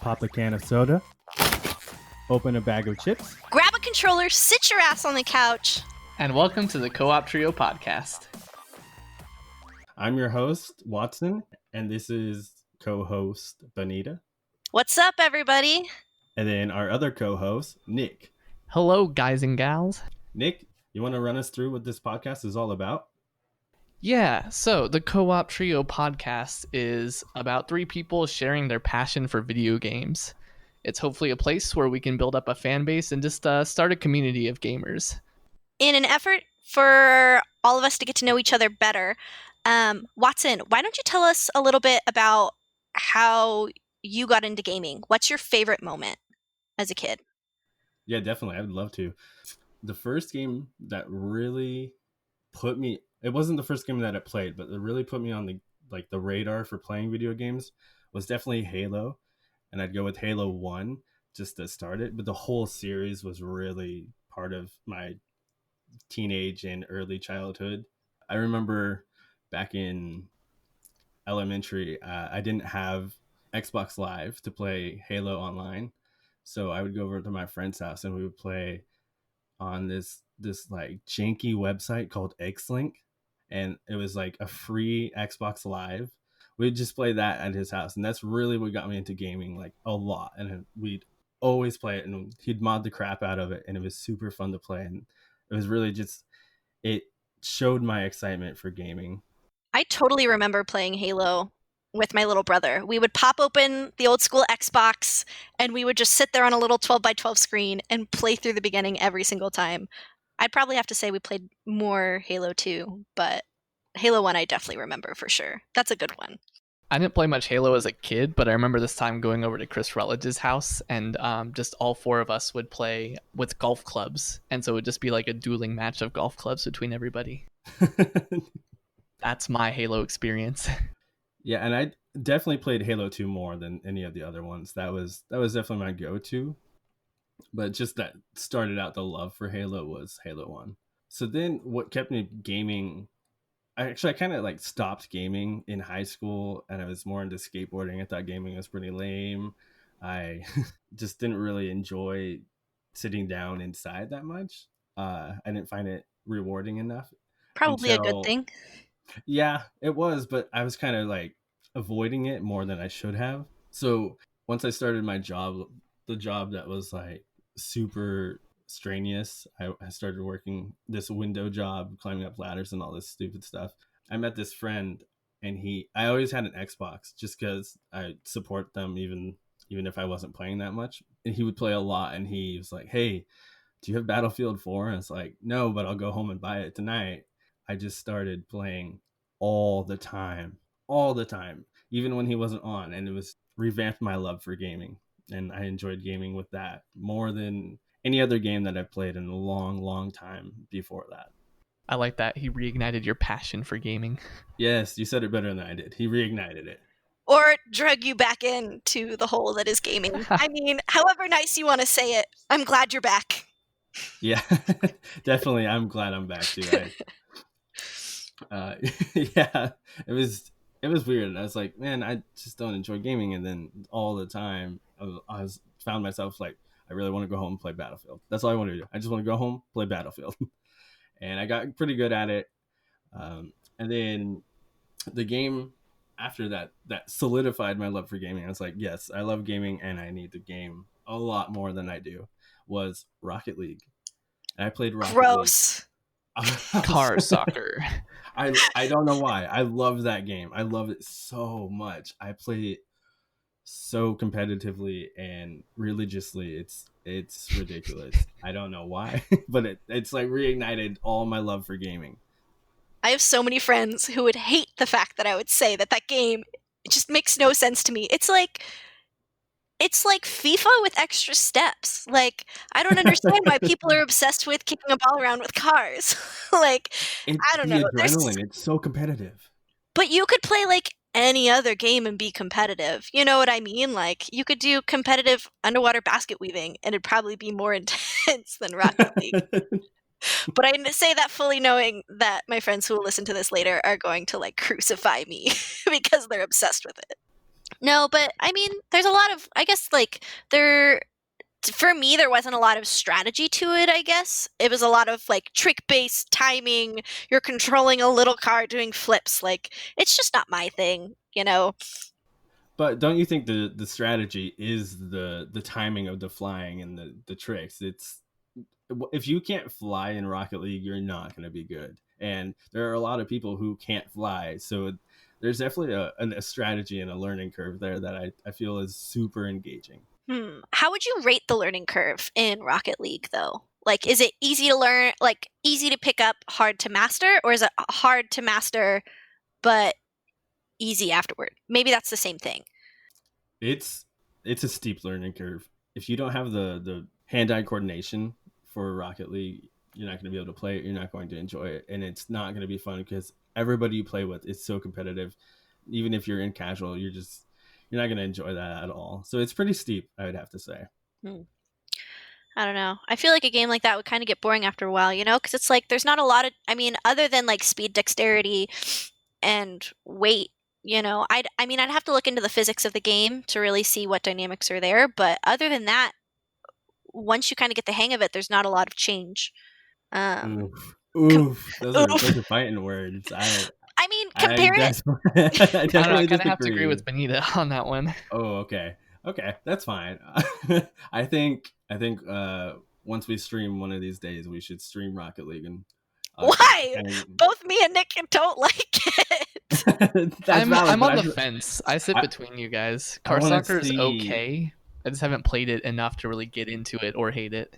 Pop a can of soda, open a bag of chips. Grab a controller, sit your ass on the couch. And welcome to the Co-op Trio podcast. I'm your host, Watson, and this is co-host, Bonita. What's up, everybody? And then our other co-host, Nick. Hello, guys and gals. Nick, you want to run us through what this podcast is all about? Yeah, so the Co-op Trio podcast is about three people sharing their passion for video games. It's hopefully a place where we can build up a fan base and just start a community of gamers. In an effort for all of us to get to know each other better, Watson, why don't you tell us a little bit about how you got into gaming? What's your favorite moment as a kid? Yeah, definitely. I would love to. The first game that really put me, it wasn't the first game that I played, but it really put me on the radar for playing video games was definitely Halo. And I'd go with Halo 1 just to start it. But the whole series was really part of my teenage and early childhood. I remember back in elementary, I didn't have Xbox Live to play Halo online. So I would go over to my friend's house and we would play on this like janky website called Xlink, and it was like a free Xbox Live. We'd just play that at his house, and that's really what got me into gaming, like a lot. And we'd always play it, and he'd mod the crap out of it, and it was super fun to play. And it was really just, it showed my excitement for gaming. I totally remember playing Halo with my little brother. We would pop open the old school Xbox and we would just sit there on a little 12x12 screen and play through the beginning every single time. I'd probably have to say we played more Halo 2, but Halo 1 I definitely remember for sure. That's a good one. I didn't play much Halo as a kid, but I remember this time going over to Chris Rutledge's house and just all four of us would play with golf clubs. And so it would just be like a dueling match of golf clubs between everybody. That's my Halo experience. Yeah, and I definitely played Halo 2 more than any of the other ones. That was definitely my go-to. But just that started out the love for Halo was Halo 1. So then what kept me gaming, I kind of like stopped gaming in high school and I was more into skateboarding. I thought gaming was pretty lame. I just didn't really enjoy sitting down inside that much. I didn't find it rewarding enough. Probably a good thing. Yeah, it was, but I was kind of like avoiding it more than I should have. So once I started my job, the job that was like super strenuous, I started working this window job, climbing up ladders and all this stupid stuff. I met this friend and I always had an Xbox just because I support them even if I wasn't playing that much. And he would play a lot and he was like, "Hey, do you have Battlefield 4?" And it's like, "No, but I'll go home and buy it tonight." I just started playing all the time, even when he wasn't on. And it was revamped my love for gaming. And I enjoyed gaming with that more than any other game that I've played in a long, long time before that. I like that. He reignited your passion for gaming. Yes, you said it better than I did. He reignited it. Or drug you back into the hole that is gaming. I mean, however nice you want to say it, I'm glad you're back. Yeah, definitely. I'm glad I'm back too. Yeah, it was weird. I was like, man, I just don't enjoy gaming. And then all the time I found myself like, I really want to go home and play Battlefield. That's all I want to do. I just want to go home, play Battlefield. And I got pretty good at it. And then the game after that solidified my love for gaming. I was like, yes, I love gaming and I need to game a lot more than I do, was Rocket League. And I played Rocket League. Gross. Car soccer. I don't know why. I love that game. I love it so much. I play it so competitively and religiously. It's ridiculous. I don't know why, but it's like reignited all my love for gaming. I have so many friends who would hate the fact that I would say that game, it just makes no sense to me. It's like FIFA with extra steps. Like, I don't understand why people are obsessed with kicking a ball around with cars. Like, I don't know. The adrenaline, it's so competitive. But you could play like any other game and be competitive. You know what I mean? Like, you could do competitive underwater basket weaving and it'd probably be more intense than Rocket League. But I say that fully knowing that my friends who will listen to this later are going to like crucify me because they're obsessed with it. No, but I mean, there's a lot of, I guess, like, for me, there wasn't a lot of strategy to it, I guess. It was a lot of, like, trick-based timing. You're controlling a little car doing flips. Like, it's just not my thing, you know? But don't you think the strategy is the timing of the flying and the tricks? It's if you can't fly in Rocket League, you're not going to be good. And there are a lot of people who can't fly, so there's definitely a strategy and a learning curve there that I feel is super engaging. How would you rate the learning curve in Rocket League, though? Like, is it easy to learn, like, easy to pick up, hard to master? Or is it hard to master, but easy afterward? Maybe that's the same thing. It's a steep learning curve. If you don't have the hand-eye coordination for Rocket League, you're not going to be able to play it. You're not going to enjoy it, and it's not going to be fun because everybody you play with is so competitive. Even if you're in casual, you're not going to enjoy that at all. So it's pretty steep, I would have to say. I don't know. I feel like a game like that would kind of get boring after a while, you know? Because it's like there's not a lot of, I mean, other than like speed, dexterity, and weight, you know, I'd have to look into the physics of the game to really see what dynamics are there. But other than that, once you kind of get the hang of it, there's not a lot of change. Oof. Those Oof. are fighting words. I mean, I compare it. definitely, I I don't know. I definitely kind of have to agree disagree. with Benita on that one. Oh, okay. Okay, that's fine. I think once we stream one of these days, we should stream Rocket League and Why? kind Both me and Nick don't like it. that's I'm valid. on But the fence. I sit I, between you guys. I Car want to soccer is see. okay. I just haven't played it enough to really get into it or hate it.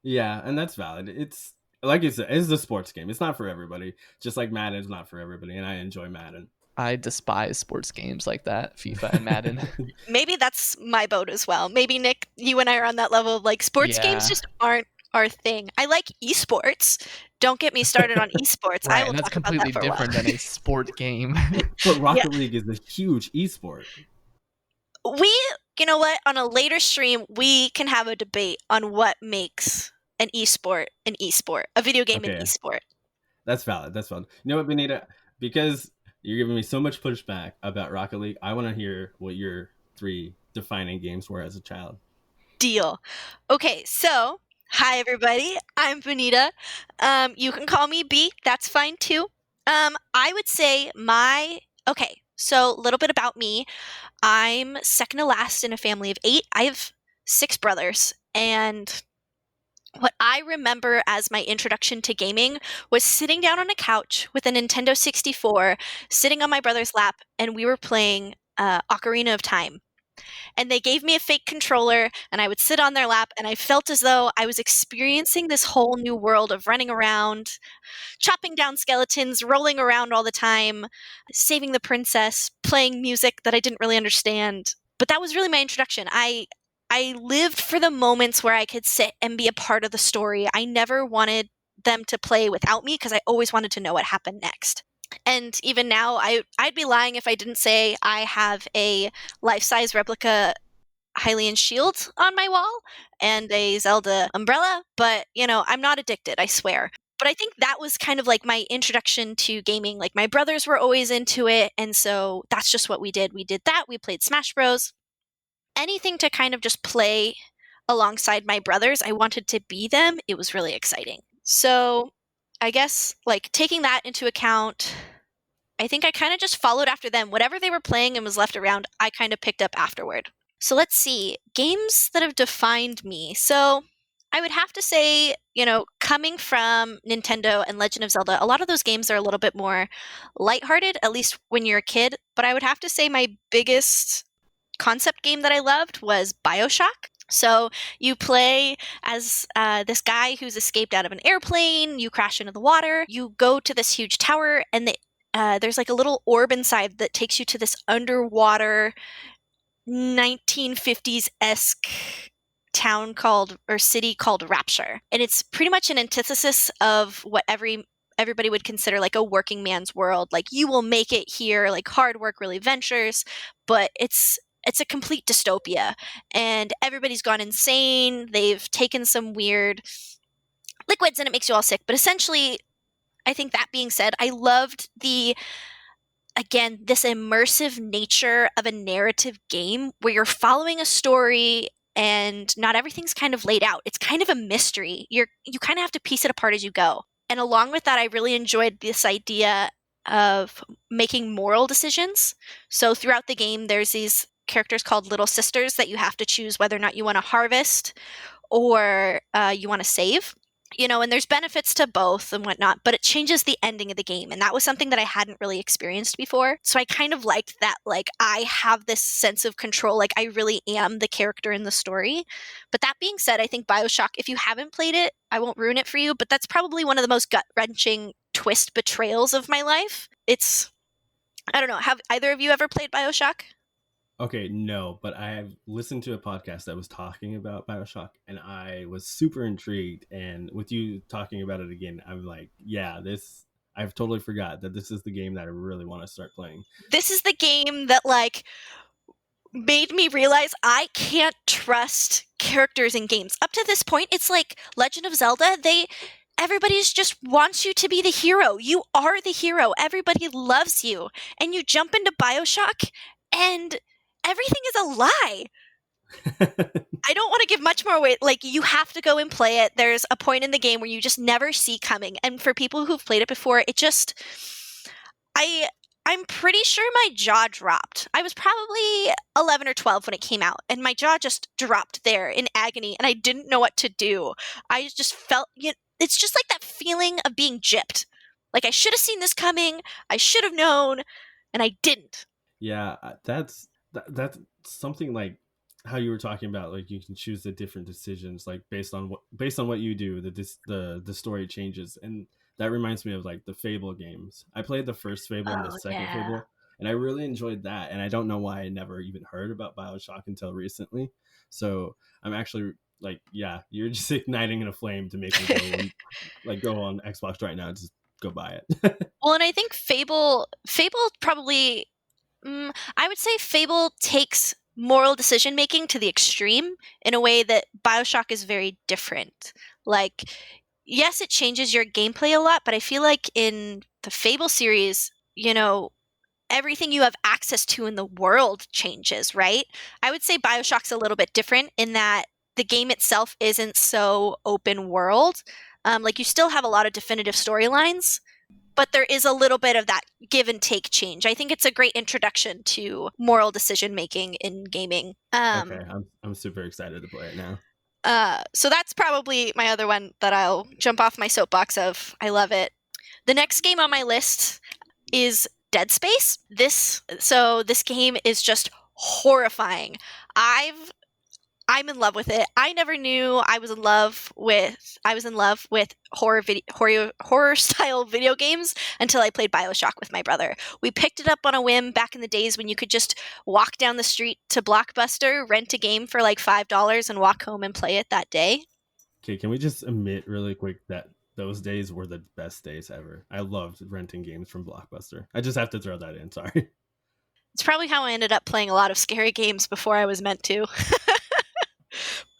Yeah, and that's valid. It's like you said, it's a sports game. It's not for everybody. Just like Madden's not for everybody, and I enjoy Madden. I despise sports games like that, FIFA and Madden. Maybe that's my boat as well. Maybe Nick, you and I are on that level of like sports games Yeah. just aren't our thing. I like esports. Don't get me started on esports. I Right, will and that's talk about that completely for a while. different than a sport game. But Yeah. Rocket League is a huge esport. You know what? On a later stream, we can have a debate on what makes an esport, a video game an Okay, esport. that's valid. That's valid. You know what, Benita? Because you're giving me so much pushback about Rocket League, I want to hear what your 3 defining games were as a child. Deal. Okay, so hi everybody. I'm Benita. You can call me B. That's fine too. I would say so a little bit about me. I'm second to last in a family of 8. I have 6 brothers, and what I remember as my introduction to gaming was sitting down on a couch with a Nintendo 64, sitting on my brother's lap, and we were playing Ocarina of Time. And they gave me a fake controller, and I would sit on their lap, and I felt as though I was experiencing this whole new world of running around, chopping down skeletons, rolling around all the time, saving the princess, playing music that I didn't really understand. But that was really my introduction. I lived for the moments where I could sit and be a part of the story. I never wanted them to play without me because I always wanted to know what happened next. And even now, I'd be lying if I didn't say I have a life-size replica Hylian shield on my wall and a Zelda umbrella, but, you know, I'm not addicted, I swear. But I think that was kind of like my introduction to gaming. Like, my brothers were always into it, and so that's just what we did. We did that, we played Smash Bros. Anything to kind of just play alongside my brothers, I wanted to be them. It was really exciting. So, I guess, like, taking that into account, I think I kind of just followed after them. Whatever they were playing and was left around, I kind of picked up afterward. So let's see. Games that have defined me. So I would have to say, you know, coming from Nintendo and Legend of Zelda, a lot of those games are a little bit more lighthearted, at least when you're a kid. But I would have to say my biggest concept game that I loved was BioShock. So you play as this guy who's escaped out of an airplane, you crash into the water, you go to this huge tower, and there's like a little orb inside that takes you to this underwater 1950s-esque town city called Rapture. And it's pretty much an antithesis of what everybody would consider like a working man's world. Like, you will make it here, like hard work really ventures, but it's a complete dystopia, and everybody's gone insane. They've taken some weird liquids and it makes you all sick. But essentially, I think that being said, I loved the again, this immersive nature of a narrative game where you're following a story and not everything's kind of laid out. It's kind of a mystery. You kind of have to piece it apart as you go. And along with that, I really enjoyed this idea of making moral decisions. So throughout the game, there's these characters called little sisters that you have to choose whether or not you want to harvest or you want to save. And there's benefits to both and whatnot, but it changes the ending of the game. And that was something that I hadn't really experienced before. So I kind of liked that, like, I have this sense of control, like I really am the character in the story. But that being said, I think BioShock, if you haven't played it, I won't ruin it for you, but that's probably one of the most gut-wrenching twist betrayals of my life. I don't know, have either of you ever played BioShock? Okay, no, but I've listened to a podcast that was talking about BioShock, and I was super intrigued. And with you talking about it again, I'm like, yeah, I've totally forgot that this is the game that I really want to start playing. This is the game that, like, made me realize I can't trust characters in games. Up to this point, it's like Legend of Zelda, everybody's just wants you to be the hero. You are the hero. Everybody loves you. And you jump into BioShock and everything is a lie. I don't want to give much more away. Like, you have to go and play it. There's a point in the game where you just never see coming. And for people who've played it before, I'm pretty sure my jaw dropped. I was probably 11 or 12 when it came out, and my jaw just dropped there in agony, and I didn't know what to do. I just felt, it's just like that feeling of being gypped. Like, I should have seen this coming, I should have known, and I didn't. Yeah, that's something like how you were talking about, like you can choose the different decisions, like based on what you do, the story changes. And that reminds me of like the Fable games. I played the first Fable and the second Fable, and I really enjoyed that. And I don't know why I never even heard about BioShock until recently. So I'm actually like, yeah, you're just igniting a flame to make me go on Xbox right now, just go buy it. Well, and I think Fable probably, I would say Fable takes moral decision making to the extreme in a way that BioShock is very different. Like, yes, it changes your gameplay a lot, but I feel like in the Fable series, everything you have access to in the world changes, right? I would say BioShock's a little bit different in that the game itself isn't so open world. Like, you still have a lot of definitive storylines, but there is a little bit of that give and take change. I think it's a great introduction to moral decision making in gaming. Okay, I'm super excited to play it now. So that's probably my other one that I'll jump off my soapbox of. I love it. The next game on my list is Dead Space. This game is just horrifying. I'm in love with it. I never knew I was in love with horror style video games until I played BioShock with my brother. We picked it up on a whim back in the days when you could just walk down the street to Blockbuster, rent a game for like $5 and walk home and play it that day. Okay, can we just admit really quick that those days were the best days ever? I loved renting games from Blockbuster. I just have to throw that in, sorry. It's probably how I ended up playing a lot of scary games before I was meant to.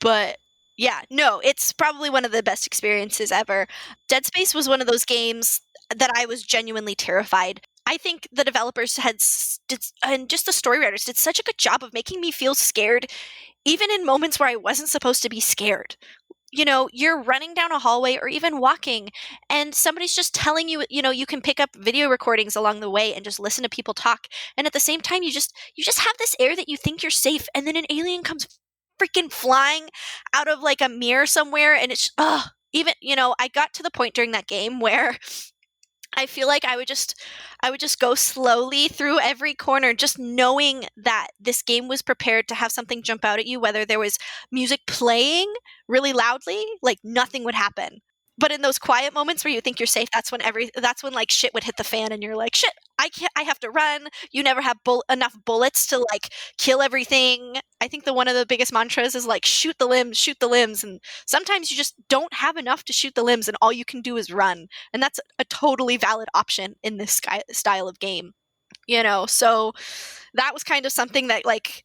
But yeah, no, it's probably one of the best experiences ever. Dead Space was one of those games that I was genuinely terrified. I think the developers and just the story writers did such a good job of making me feel scared, even in moments where I wasn't supposed to be scared. You're running down a hallway or even walking, and somebody's just telling you, you can pick up video recordings along the way and just listen to people talk. And at the same time, you just have this air that you think you're safe, and then an alien comes freaking flying out of like a mirror somewhere, and it's even I got to the point during that game where I feel like I would just go slowly through every corner, just knowing that this game was prepared to have something jump out at you, whether there was music playing really loudly, like nothing would happen. But in those quiet moments where you think you're safe, that's when like shit would hit the fan, and you're like, shit, I have to run. You never have enough bullets to like kill everything. I think one of the biggest mantras is like, shoot the limbs. And sometimes you just don't have enough to shoot the limbs, and all you can do is run. And that's a totally valid option in this style of game. So that was kind of something that, like,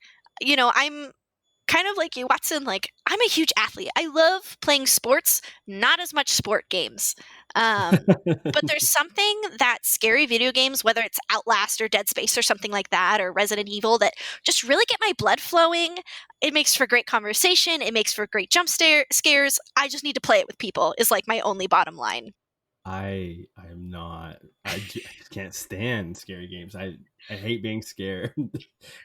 kind of like you, Watson, like I'm a huge athlete. I love playing sports, not as much sport games. But there's something that scary video games, whether it's Outlast or Dead Space or something like that, or Resident Evil, that just really get my blood flowing. It makes for great conversation. It makes for great scares. I just need to play it with people is like my only bottom line. I am not. I just can't stand scary games. I hate being scared,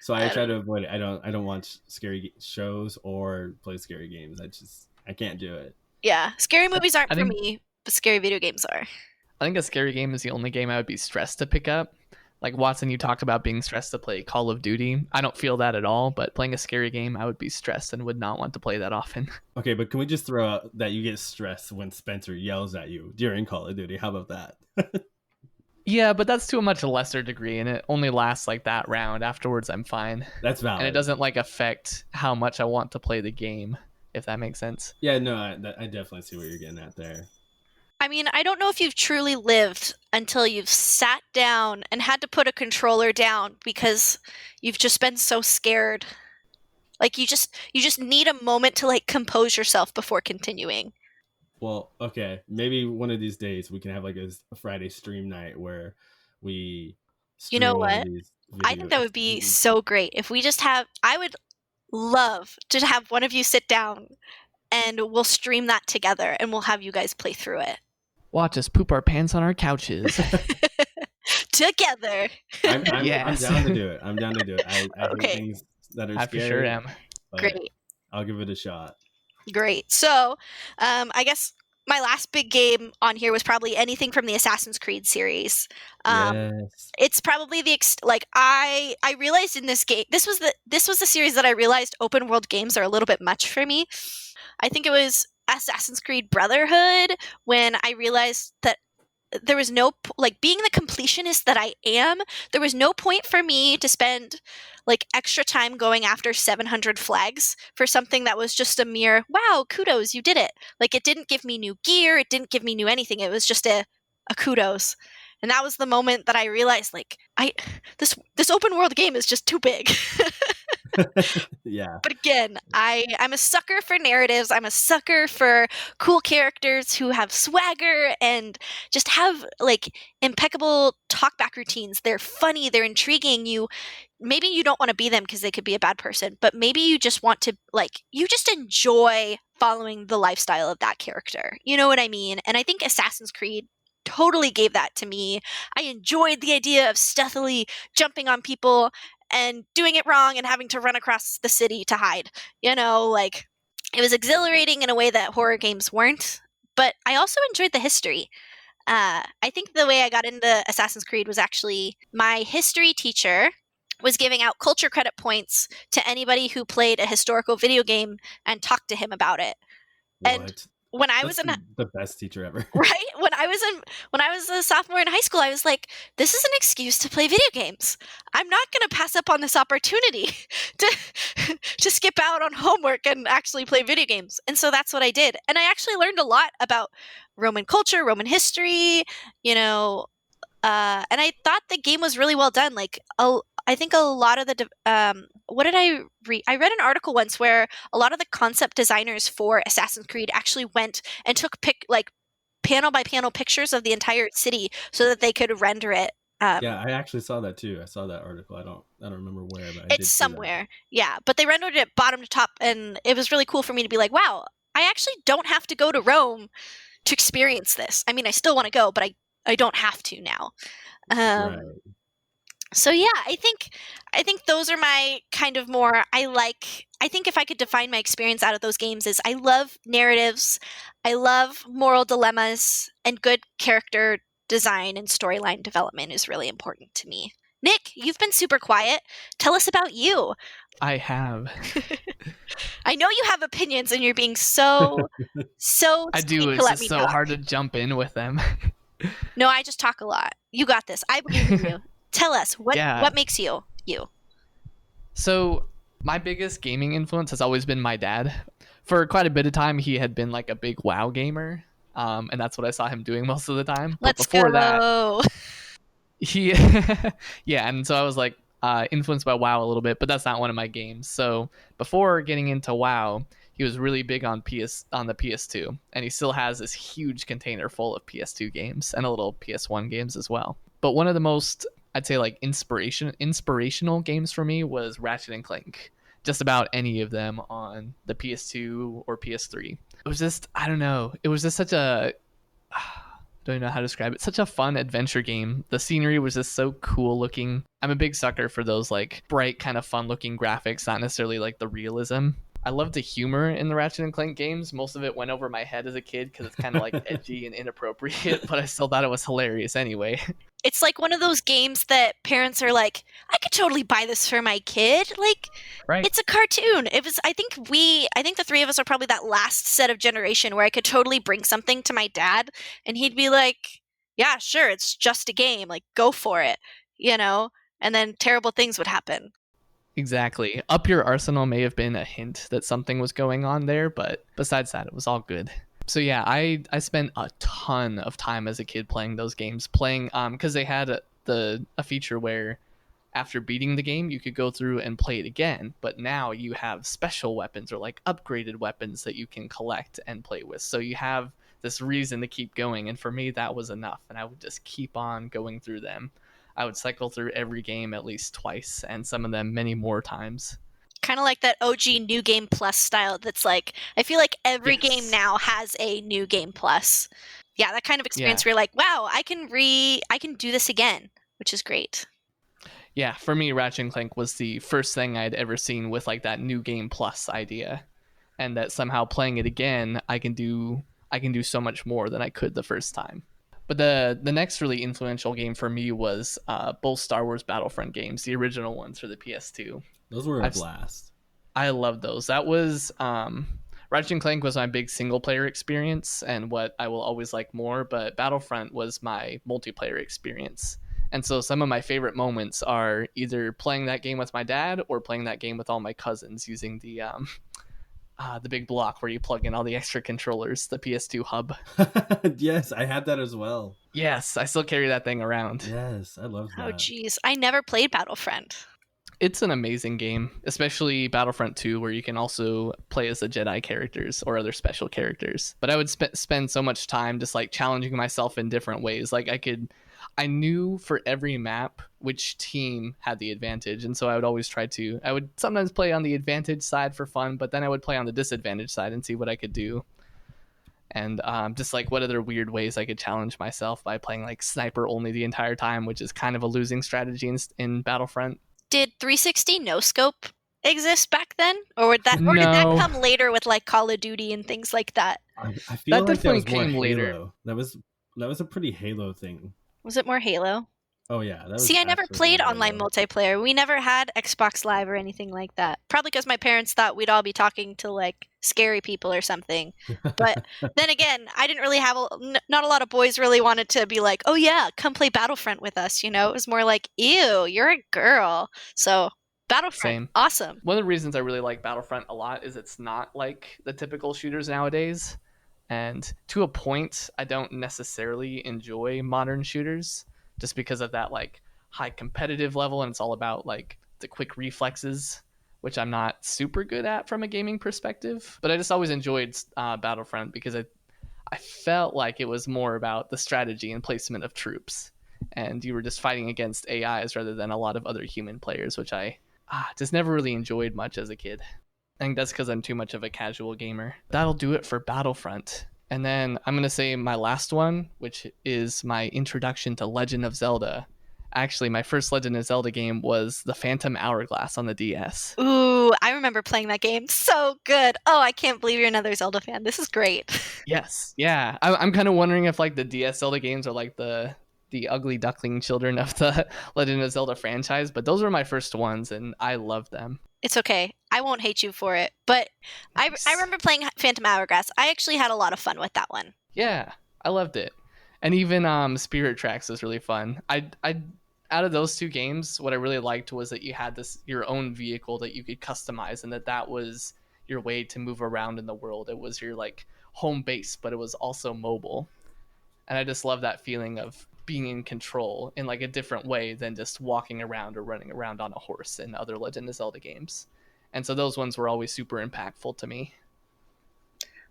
so I try to avoid it. I don't watch scary shows or play scary games. I can't do it. Yeah, scary movies aren't for me, but scary video games are. I think a scary game is the only game I would be stressed to pick up. Like Watson, you talked about being stressed to play Call of Duty. I don't feel that at all, but playing a scary game, I would be stressed and would not want to play that often. Okay, but can we just throw out that you get stressed when Spencer yells at you during Call of Duty? How about that? Yeah, but that's to a much lesser degree, and it only lasts like that round. Afterwards, I'm fine. That's valid. And it doesn't like affect how much I want to play the game, if that makes sense. Yeah, no, I definitely see what you're getting at there. I mean, I don't know if you've truly lived until you've sat down and had to put a controller down because you've just been so scared. Like you just need a moment to like compose yourself before continuing. Well, okay, maybe one of these days we can have like a Friday stream night where we stream You know one what? of these I think that would be so great if we just have. I would love to have one of you sit down and we'll stream that together and we'll have you guys play through it. Watch us poop our pants on our couches. Together. I'm down to do it. I'm down to do it. I Okay. hate things that are I scary. for sure am. Great. I'll give it a shot. Great. So, I guess my last big game on here was probably anything from the Assassin's Creed series. Yes. It's probably I realized in this game, this was the series that I realized open world games are a little bit much for me. I think it was Assassin's Creed Brotherhood when I realized that there was no being the completionist that I am, there was no point for me to spend like extra time going after 700 flags for something that was just a mere wow, kudos, you did it. Like it didn't give me new gear, it didn't give me new anything. It was just a kudos. And that was the moment that I realized like this open world game is just too big. Yeah. But again, I'm a sucker for narratives. I'm a sucker for cool characters who have swagger and just have like impeccable talkback routines. They're funny, they're intriguing. Maybe you don't want to be them because they could be a bad person, but maybe you just want to you just enjoy following the lifestyle of that character. You know what I mean? And I think Assassin's Creed totally gave that to me. I enjoyed the idea of stealthily jumping on people and doing it wrong and having to run across the city to hide. You know, like it was exhilarating in a way that horror games weren't, but I also enjoyed the history. I think the way I got into Assassin's Creed was actually my history teacher was giving out culture credit points to anybody who played a historical video game and talked to him about it. What? And when I was in the best teacher ever. Right? When I was a sophomore in high school, I was like, this is an excuse to play video games. I'm not going to pass up on this opportunity to skip out on homework and actually play video games. And so that's what I did. And I actually learned a lot about Roman culture, Roman history, you know, and I thought the game was really well done. Like, I think a lot of the what did I read? I read an article once where a lot of the concept designers for Assassin's Creed actually went and took panel by panel pictures of the entire city so that they could render it. Yeah, I actually saw that too. I saw that article. I don't remember where, but it's somewhere. Yeah, but they rendered it bottom to top, and it was really cool for me to be like, wow, I actually don't have to go to Rome to experience this. I mean, I still want to go, but I don't have to now. Right. So yeah, I think those are my kind of more I think if I could define my experience out of those games is I love narratives, I love moral dilemmas, and good character design and storyline development is really important to me. Nick, you've been super quiet. Tell us about you. I have. I know you have opinions and you're being so I do. It's just so hard to jump in with them. No, I just talk a lot. You got this. I believe in you. Tell us, what makes you, you? So, my biggest gaming influence has always been my dad. For quite a bit of time, he had been like a big WoW gamer. And that's what I saw him doing most of the time. Let's but before go. that, he, yeah, and so I was like, influenced by WoW a little bit, but that's not one of my games. So before getting into WoW, he was really big on the PS2, and he still has this huge container full of PS2 games and a little PS1 games as well. But one of the most, I'd say, like inspirational games for me was Ratchet and Clank. Just about any of them on the PS2 or PS3. It was just, I don't know. It was just such a, don't even know how to describe it. Such a fun adventure game. The scenery was just so cool looking. I'm a big sucker for those like bright, kind of fun looking graphics, not necessarily like the realism. I love the humor in the Ratchet and Clank games. Most of it went over my head as a kid because it's kind of like edgy and inappropriate, but I still thought it was hilarious anyway. It's like one of those games that parents are like, I could totally buy this for my kid. Like, Right. it's a cartoon. It was, I think the three of us are probably that last set of generation where I could totally bring something to my dad and he'd be like, yeah, sure, it's just a game. Like, go for it, you know? And then terrible things would happen. Exactly. Up Your Arsenal may have been a hint that something was going on there, but besides that, it was all good. So yeah, I spent a ton of time as a kid playing those games, because they had a feature where after beating the game, you could go through and play it again. But now you have special weapons or like upgraded weapons that you can collect and play with. So you have this reason to keep going. And for me, that was enough. And I would just keep on going through them. I would cycle through every game at least twice, and some of them many more times. Kind of like that OG New Game Plus style that's like, I feel like every game now has a New Game Plus. Yeah, that kind of experience where you're like, wow, I can do this again, which is great. Yeah, for me, Ratchet and Clank was the first thing I'd ever seen with like that New Game Plus idea, and that somehow playing it again, I can do so much more than I could the first time. But the next really influential game for me was both Star Wars Battlefront games, the original ones for the PS2. Those were a blast. I loved those. That was Ratchet and Clank was my big single player experience and what I will always like more, but Battlefront was my multiplayer experience. And so some of my favorite moments are either playing that game with my dad or playing that game with all my cousins using the big block where you plug in all the extra controllers, the PS2 hub. Yes, I had that as well. Yes, I still carry that thing around. Yes, I love that. Oh, geez. I never played Battlefront. It's an amazing game, especially Battlefront 2, where you can also play as the Jedi characters or other special characters. But I would spend so much time just like challenging myself in different ways. Like I knew for every map which team had the advantage, and so I would sometimes play on the advantage side for fun, but then I would play on the disadvantage side and see what I could do. And just like what other weird ways I could challenge myself by playing like sniper only the entire time, which is kind of a losing strategy in Battlefront. Did 360 no scope exist back then, or did that come later with like Call of Duty and things like that? I feel that like definitely that was came more later. Halo. That was a pretty Halo thing. Was it more Halo? Oh yeah. See, I never played online multiplayer. We never had Xbox Live or anything like that. Probably because my parents thought we'd all be talking to like scary people or something. But then again, I didn't really have not a lot of boys really wanted to be like, oh yeah, come play Battlefront with us. You know, it was more like, ew, you're a girl. So Battlefront, Same. Awesome. One of the reasons I really like Battlefront a lot is it's not like the typical shooters nowadays. And to a point, I don't necessarily enjoy modern shooters just because of that like high competitive level, and it's all about like the quick reflexes, which I'm not super good at from a gaming perspective. But I just always enjoyed Battlefront because I felt like it was more about the strategy and placement of troops, and you were just fighting against AIs rather than a lot of other human players, which I just never really enjoyed much as a kid. I think that's because I'm too much of a casual gamer. That'll do it for Battlefront. And then I'm going to say my last one, which is my introduction to Legend of Zelda. Actually, my first Legend of Zelda game was The Phantom Hourglass on the DS. Ooh, I remember playing that game. So good. Oh, I can't believe you're another Zelda fan. This is great. Yes. Yeah. I'm kind of wondering if like the DS Zelda games are like the ugly duckling children of the Legend of Zelda franchise, but those were my first ones and I loved them. It's okay. I won't hate you for it. But nice. I remember playing Phantom Hourglass. I actually had a lot of fun with that one. Yeah, I loved it. And even Spirit Tracks was really fun. I out of those two games, what I really liked was that you had your own vehicle that you could customize, and that was your way to move around in the world. It was your like home base, but it was also mobile. And I just love that feeling of being in control in like a different way than just walking around or running around on a horse in other Legend of Zelda games. And so those ones were always super impactful to me.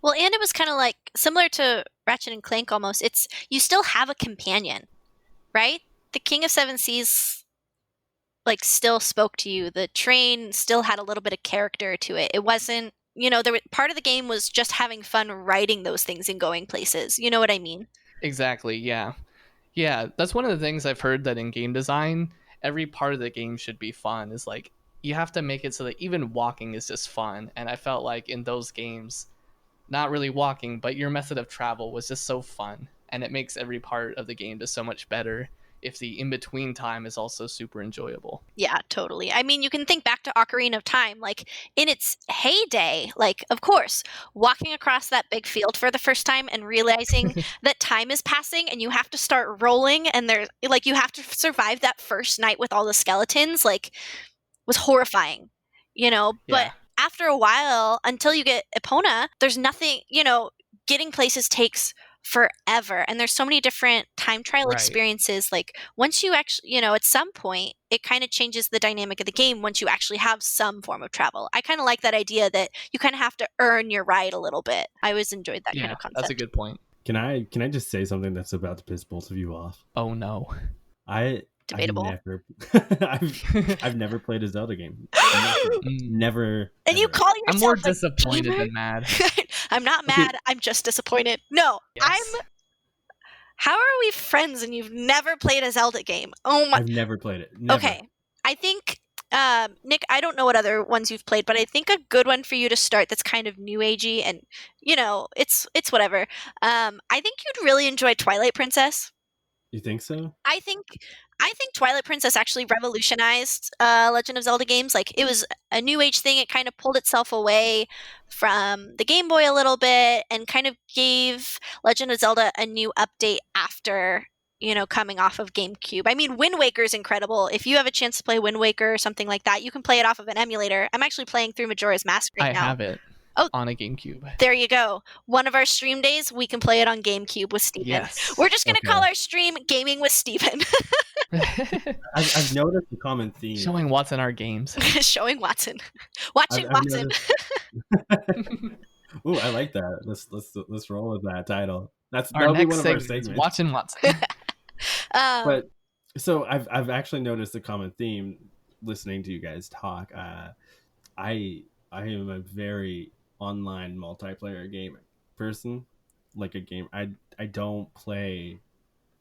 Well, and it was kind of like similar to Ratchet and Clank almost. It's you still have a companion, right? The King of Seven Seas like still spoke to you. The train still had a little bit of character to it. It wasn't, part of the game was just having fun writing those things and going places. You know what I mean? Exactly, yeah. Yeah, that's one of the things I've heard, that in game design, every part of the game should be fun. Is like you have to make it so that even walking is just fun. And I felt like in those games, not really walking, but your method of travel was just so fun. And it makes every part of the game just so much better if the in-between time is also super enjoyable. Yeah, totally. I mean, you can think back to Ocarina of Time, like in its heyday, like of course, walking across that big field for the first time and realizing that time is passing and you have to start rolling and there's like you have to survive that first night with all the skeletons, like was horrifying, Yeah. but after a while, until you get Epona, there's nothing, getting places takes forever. And there's so many different time trial Right. experiences. Like once you actually, at some point, it kind of changes the dynamic of the game once you actually have some form of travel. I kind of like that idea that you kind of have to earn your ride a little bit. I always enjoyed that kind of concept. That's a good point. Can I just say something that's about to piss both of you off? Oh no. Debatable. I've never played a Zelda game. Never. And you call yourself I'm more a disappointed gamer? than mad. I'm not mad. I'm just disappointed. No, Yes. How are we friends and you've never played a Zelda game? Oh my. I've never played it. Never. Okay. I think, Nick, I don't know what other ones you've played, but I think a good one for you to start that's kind of new agey and, it's whatever. I think you'd really enjoy Twilight Princess. You think so? I think Twilight Princess actually revolutionized Legend of Zelda games. Like it was a new age thing. It kind of pulled itself away from the Game Boy a little bit and kind of gave Legend of Zelda a new update after, coming off of GameCube. I mean, Wind Waker is incredible. If you have a chance to play Wind Waker or something like that, you can play it off of an emulator. I'm actually playing through Majora's Mask right now. I have it. Oh. On a GameCube. There you go. One of our stream days, we can play it on GameCube with Steven. Yes. We're just going to call our stream Gaming with Steven. I've noticed a common theme. Showing Watson our games. Showing Watson. Watching Watson. Ooh, I like that. Let's roll with that title. That'll be one of our segments. Watching Watson. But so I've actually noticed a common theme listening to you guys talk. I am a very online multiplayer game person. Like a game, I don't play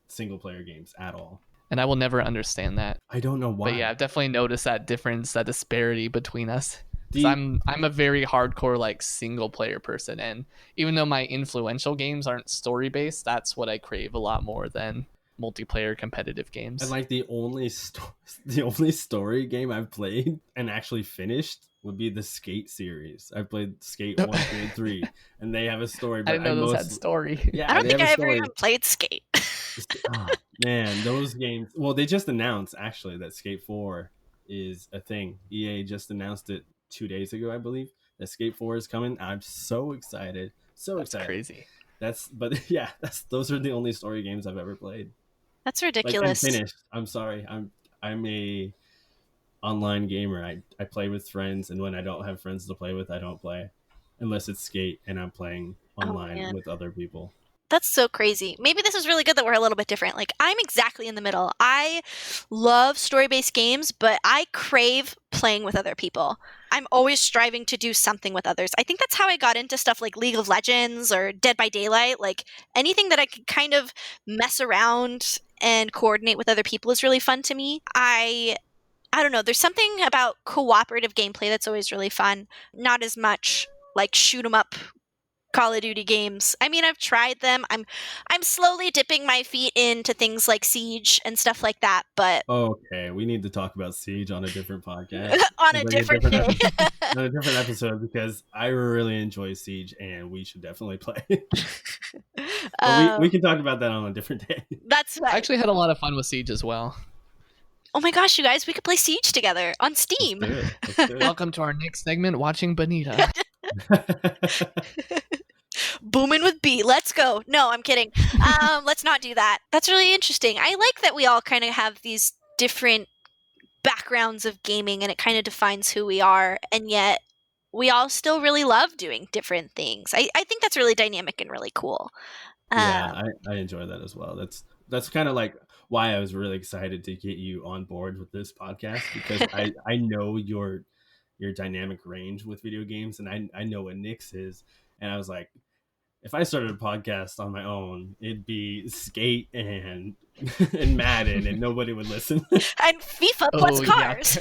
single player games at all. And I will never understand that. I don't know why. But yeah, I've definitely noticed that difference, that disparity between us. I'm a very hardcore like single player person, and even though my influential games aren't story based, that's what I crave a lot more than multiplayer competitive games. And like the only story game I've played and actually finished would be the Skate series. I played Skate 1, 2, and 3, and they have a story. But I didn't know those had story. Yeah, I don't think I ever even played Skate. Oh, man, those games. Well, they just announced actually that Skate 4 is a thing. EA just announced it 2 days ago, I believe. That Skate 4 is coming. I'm so excited. That's crazy. Those are the only story games I've ever played. That's ridiculous. Like, I'm finished. I'm sorry. I'm a online gamer. I play with friends, and when I don't have friends to play with, I don't play unless it's Skate and I'm playing online with other people. That's so crazy. Maybe this is really good that we're a little bit different. Like, I'm exactly in the middle. I love story-based games, but I crave playing with other people. I'm always striving to do something with others. I think that's how I got into stuff like League of Legends or Dead by Daylight. Like, anything that I could kind of mess around and coordinate with other people is really fun to me. I don't know. There's something about cooperative gameplay that's always really fun. Not as much like shoot 'em up Call of Duty games. I mean, I've tried them. I'm slowly dipping my feet into things like Siege and stuff like that, but okay, we need to talk about Siege on a different podcast. on a different day. On a different episode, because I really enjoy Siege and we should definitely play. We can talk about that on a different day. That's fine. I actually had a lot of fun with Siege as well. Oh my gosh, you guys, we could play Siege together on Steam. Let's do it. Welcome to our next segment, Watching Bonita. Booming with B. Let's go. No, I'm kidding. Let's not do that. That's really interesting. I like that we all kind of have these different backgrounds of gaming, and it kind of defines who we are, and yet we all still really love doing different things. I think that's really dynamic and really cool. Yeah, Um, I enjoy that as well. That's kind of like why I was really excited to get you on board with this podcast, because I know your dynamic range with video games, and I know what Nick's is, and I was like, if I started a podcast on my own, it'd be Skate and and Madden, and nobody would listen. and FIFA plus Oh yeah. cars.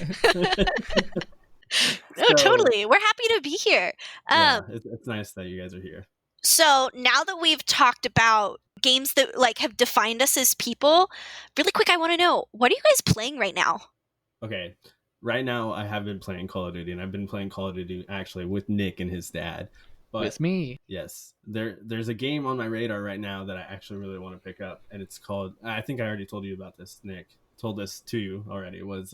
No, So totally. We're happy to be here. yeah, it's nice that you guys are here. So now that we've talked about games that like have defined us as people, really quick, I want to know, what are you guys playing right now? Okay, right now I have been playing Call of Duty, and I've been playing Call of Duty actually with Nick and his dad. But With me. yes, there's a game on my radar right now that I actually really want to pick up, and it's called. I think I already told you about this. Nick told this to you already. It was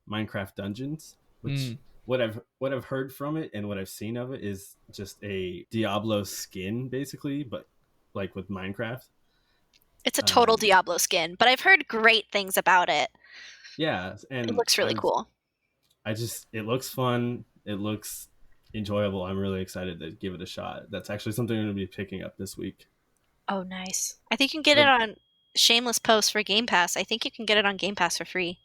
Minecraft Dungeons, which what I've heard from it and what I've seen of it is just a Diablo skin, basically, but like with Minecraft. It's a total Diablo skin, but I've heard great things about it. Yeah, It and looks really cool. it looks fun. It looks enjoyable. I'm really excited to give it a shot. That's actually something I'm going to be picking up this week. Oh, nice. I think you can get it on shameless post for Game Pass. I think you can get it on Game Pass for free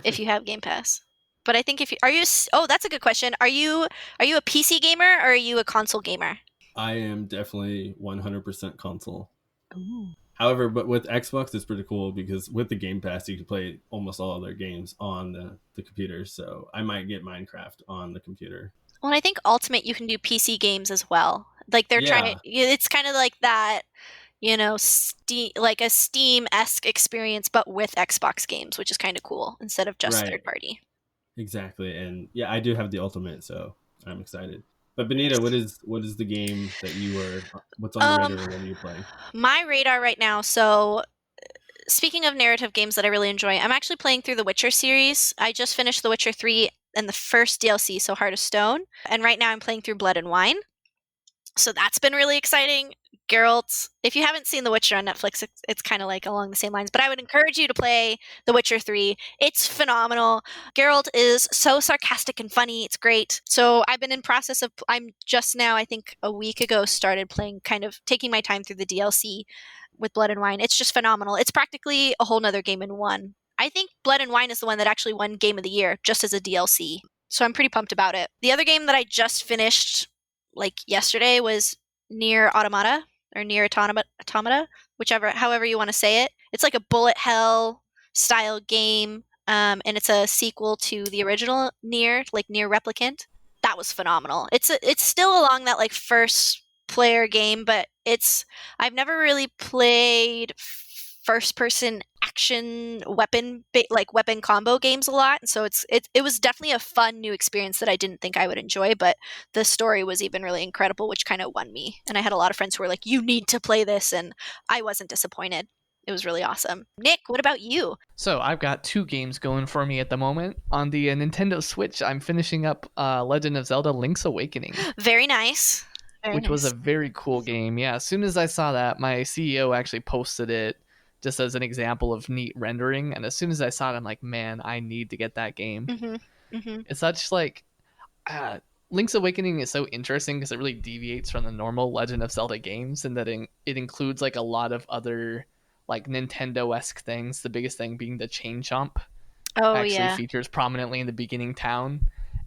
if you have Game Pass. But I think if you oh, that's a good question. Are you a PC gamer or are you a console gamer? I am definitely 100% console. Ooh. However, but with Xbox, it's pretty cool because with the Game Pass, you can play almost all of their games on the computer. So I might get Minecraft on the computer. Well, and I think Ultimate you can do PC games as well. Like they're trying. It's kind of like that, Steam, like a Steam-esque experience, but with Xbox games, which is kind of cool instead of just third party. Exactly, and yeah, I do have the Ultimate, so I'm excited. But Benita, what is the game that what's on your radar when you play? My radar right now. So, speaking of narrative games that I really enjoy, I'm actually playing through the Witcher series. I just finished The Witcher 3 and the first DLC, so Heart of Stone, and right now I'm playing through Blood and Wine. So that's been really exciting. Geralt, if you haven't seen The Witcher on Netflix, it's kind of like along the same lines, but I would encourage you to play The Witcher 3. It's phenomenal. Geralt is so sarcastic and funny. It's great. So I've been in process of, I'm just now, I think a week ago, started playing, kind of taking my time through the DLC with Blood and Wine. It's just phenomenal. It's practically a whole nother game in one. I think Blood and Wine is the one that actually won Game of the Year just as a DLC. So I'm pretty pumped about it. The other game that I just finished like yesterday was Nier Automata, or Nier Automata, however you want to say it. It's like a bullet hell style game, and it's a sequel to the original Nier, like Nier Replicant. That was phenomenal. It's still along that like first player game, but I've never really played first person action weapon combo games a lot, and so it was definitely a fun new experience that I didn't think I would enjoy, but the story was even really incredible, which kind of won me. And I had a lot of friends who were like, you need to play this, and I wasn't disappointed. It was really awesome. Nick, what about you? So I've got 2 games going for me at the moment. On the Nintendo Switch, I'm finishing up Legend of Zelda Link's Awakening. Very nice. Which was a very cool game. Yeah, as soon as I saw that, my CEO actually posted it just as an example of neat rendering. And as soon as I saw it, I'm like, man, I need to get that game. Mm-hmm. Mm-hmm. It's such like... Link's Awakening is so interesting because it really deviates from the normal Legend of Zelda games in that it includes like a lot of other like Nintendo-esque things. The biggest thing being the chain chomp. Features prominently in the beginning town.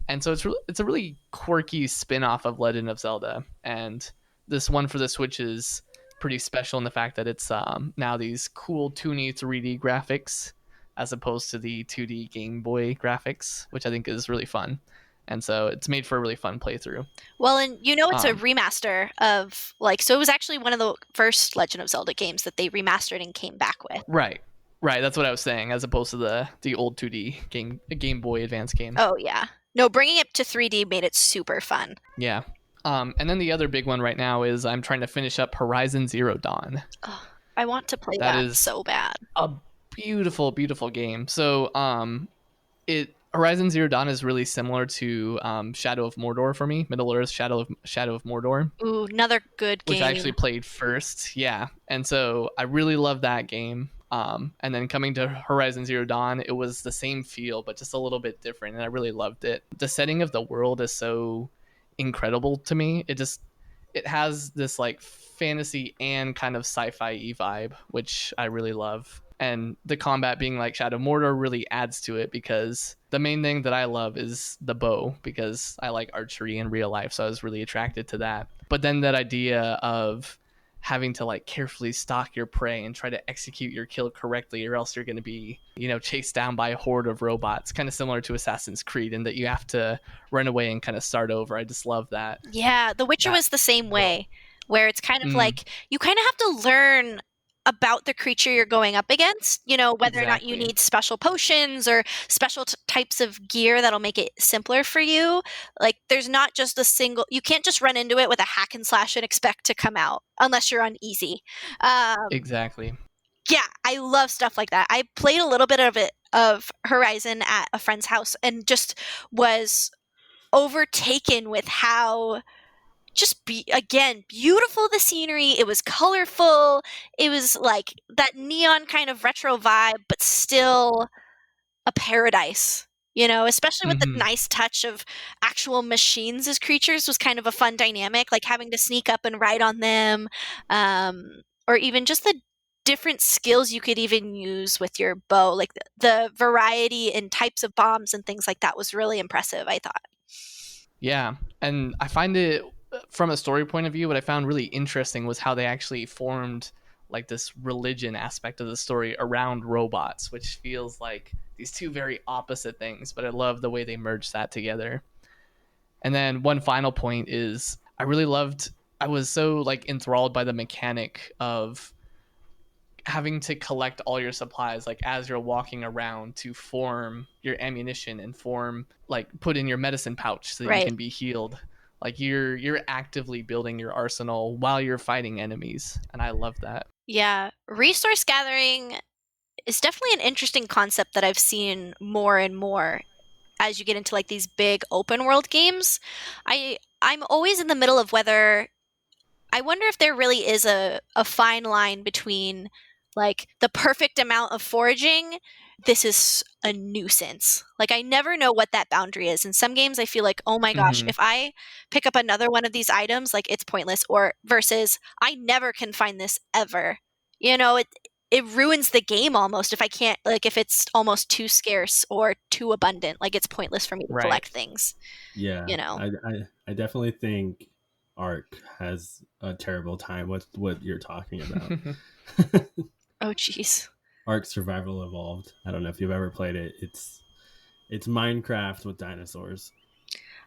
And so it's a really quirky spin-off of Legend of Zelda. And this one for the Switch is pretty special in the fact that it's now these cool 2D 3D graphics as opposed to the 2D Game Boy graphics, which I think is really fun. And so it's made for a really fun playthrough. Well, and it's a remaster of so it was actually one of the first Legend of Zelda games that they remastered and came back with. Right. That's what I was saying, as opposed to the old 2D Game Boy Advance game. Oh yeah. No, bringing it to 3D made it super fun. Yeah. And then the other big one right now is I'm trying to finish up Horizon Zero Dawn. Oh, I want to play that is so bad. A beautiful, beautiful game. So Horizon Zero Dawn is really similar to Shadow of Mordor for me, Middle Earth Shadow of Mordor. Ooh, another good game. Which I actually played first, yeah. And so I really love that game. And then coming to Horizon Zero Dawn, it was the same feel, but just a little bit different, and I really loved it. The setting of the world is so incredible to me. It has this like fantasy and kind of sci-fi vibe, which I really love. And the combat being like Shadow Mordor really adds to it, because the main thing that I love is the bow, because I like archery in real life, so I was really attracted to that. But then that idea of having to like carefully stalk your prey and try to execute your kill correctly, or else you're going to be, chased down by a horde of robots, kind of similar to Assassin's Creed, in that you have to run away and kind of start over. I just love that. Yeah, The Witcher was the same way, where it's kind of like you kind of have to learn about the creature you're going up against, whether or not you need special potions or special types of gear that'll make it simpler for you. Like, there's not just you can't just run into it with a hack and slash and expect to come out unless you're on easy. Exactly. Yeah, I love stuff like that. I played a little bit of Horizon at a friend's house and just was overtaken with how beautiful the scenery. It was colorful. It was like that neon kind of retro vibe, but still a paradise, especially with the nice touch of actual machines as creatures was kind of a fun dynamic, like having to sneak up and ride on them, or even just the different skills you could even use with your bow. Like the variety in types of bombs and things like that was really impressive, I thought. Yeah, and I find it, from a story point of view, what I found really interesting was how they actually formed like this religion aspect of the story around robots, which feels like these two very opposite things, but I love the way they merged that together. And then one final point is I was so like enthralled by the mechanic of having to collect all your supplies like as you're walking around to form your ammunition and put in your medicine pouch so that you can be healed. Like you're actively building your arsenal while you're fighting enemies, and I love that. Yeah, resource gathering is definitely an interesting concept that I've seen more and more as you get into like these big open world games. I'm always in the middle of whether I wonder if there really is a fine line between like the perfect amount of foraging. This is a nuisance. Like, I never know what that boundary is. In some games, I feel like, oh my gosh, if I pick up another one of these items, like it's pointless. Or versus, I never can find this ever. It ruins the game almost if I can't, like, if it's almost too scarce or too abundant. Like, it's pointless for me to collect things. Yeah, I definitely think Ark has a terrible time with what you're talking about. Oh, jeez. Ark Survival Evolved. I don't know if you've ever played it. It's Minecraft with dinosaurs.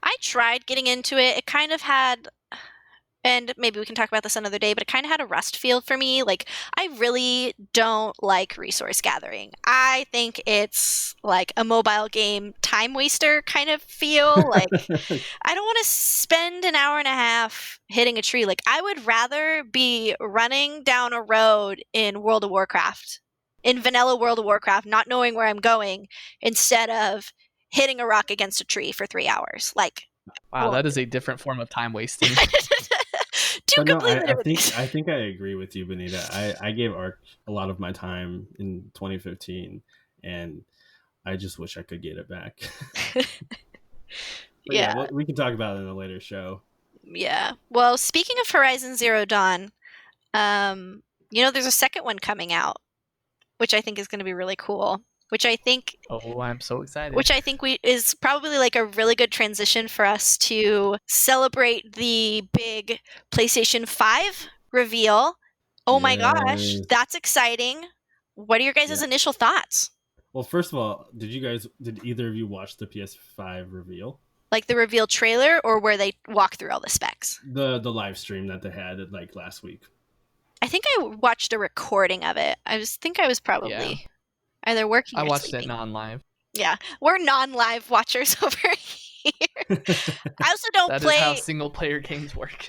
I tried getting into it. It kind of had, and maybe we can talk about this another day, but it kind of had a Rust feel for me. Like, I really don't like resource gathering. I think it's like a mobile game time waster kind of feel. Like, I don't want to spend an hour and a half hitting a tree. Like, I would rather be running down a road in World of Warcraft, in vanilla World of Warcraft, not knowing where I'm going, instead of hitting a rock against a tree for 3 hours. Like, wow, that is a different form of time wasting. I think I agree with you, Benita. I gave Ark a lot of my time in 2015, and I just wish I could get it back. Yeah, we can talk about it in a later show. Yeah. Well, speaking of Horizon Zero Dawn, there's a second one coming out, which I think is going to be really cool. I'm so excited. Which I think is probably like a really good transition for us to celebrate the big PlayStation 5 reveal. Oh my gosh, that's exciting. What are your guys' initial thoughts? Well, first of all, did either of you watch the PS5 reveal? Like the reveal trailer, or where they walk through all the specs? The live stream that they had like last week. I think I watched a recording of it. I was probably either working or I watched sleeping. it non-live. Yeah, we're non-live watchers over here. I also don't play. That is how single-player games work.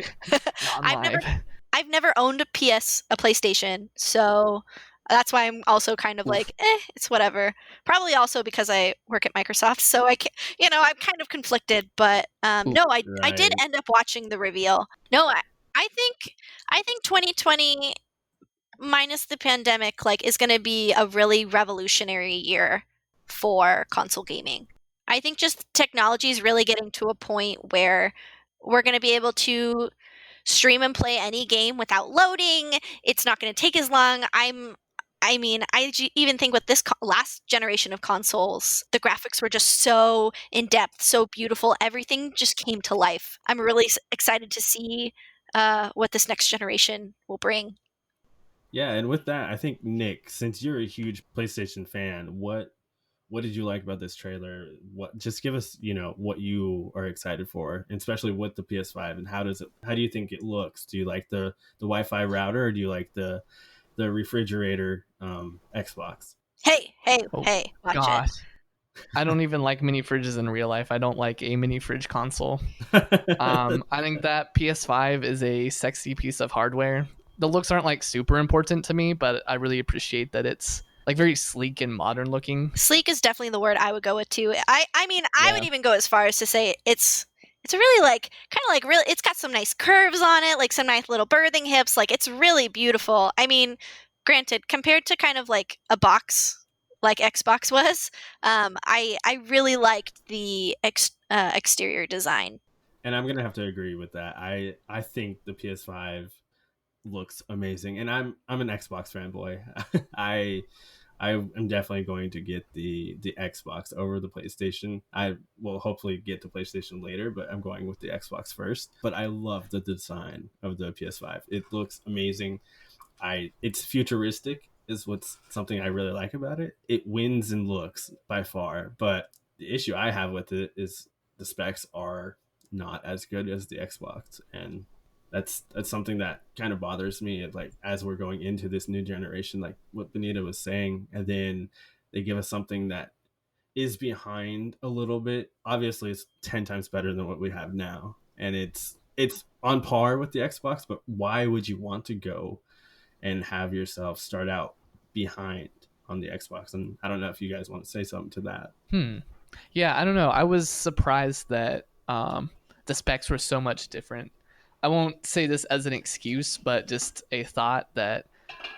Non-live. I've never owned a PlayStation, so That's why I'm also kind of like, it's whatever. Probably also because I work at Microsoft, so I can, I'm kind of conflicted. But no, I did Right. end up watching the reveal. No, I think 2020 minus the pandemic is going to be a really revolutionary year for console gaming. I think just technology is really getting to a point where we're going to be able to stream and play any game without loading. It's not going to take as long. Even think with this last generation of consoles, the graphics were just so in depth, so beautiful. Everything just came to life. I'm really excited to see what this next generation will bring. Yeah, and with that, I think Nick, since you're a huge PlayStation fan, what did you like about this trailer? What just give us, what you are excited for, and especially with the PS5, and how do you think it looks? Do you like the Wi-Fi router, or do you like the refrigerator Xbox? Hey, hey, Oh hey, watch it. gosh. I don't even like mini fridges in real life. I don't like a mini fridge console. I think that PS5 is a sexy piece of hardware. The looks aren't like super important to me, but I really appreciate that it's like very sleek and modern looking. Sleek is definitely the word I would go with too. I would Yeah. even go as far as to say it's a really kind of really, it's got some nice curves on it, like some nice little birthing hips. Like it's really beautiful. I mean, granted, compared to kind of like a box like Xbox was, I really liked the exterior design. And I'm gonna have to agree with that. I think the PS5 looks amazing, and I'm an Xbox fanboy. I I am definitely going to get the Xbox over the PlayStation. I will hopefully get the PlayStation later, but I'm going with the Xbox first. But I love the design of the PS5. It looks amazing. It's futuristic is what's something I really like about it. It wins in looks by far, but the issue I have with it is the specs are not as good as the Xbox, and that's something that kind of bothers me. Like as we're going into this new generation, like what Benita was saying, and then they give us something that is behind a little bit. Obviously, it's 10 times better than what we have now, and it's on par with the Xbox. But why would you want to go and have yourself start out behind on the Xbox? And I don't know if you guys want to say something to that. Yeah, I don't know. I was surprised that the specs were so much different. I won't say this as an excuse, but just a thought that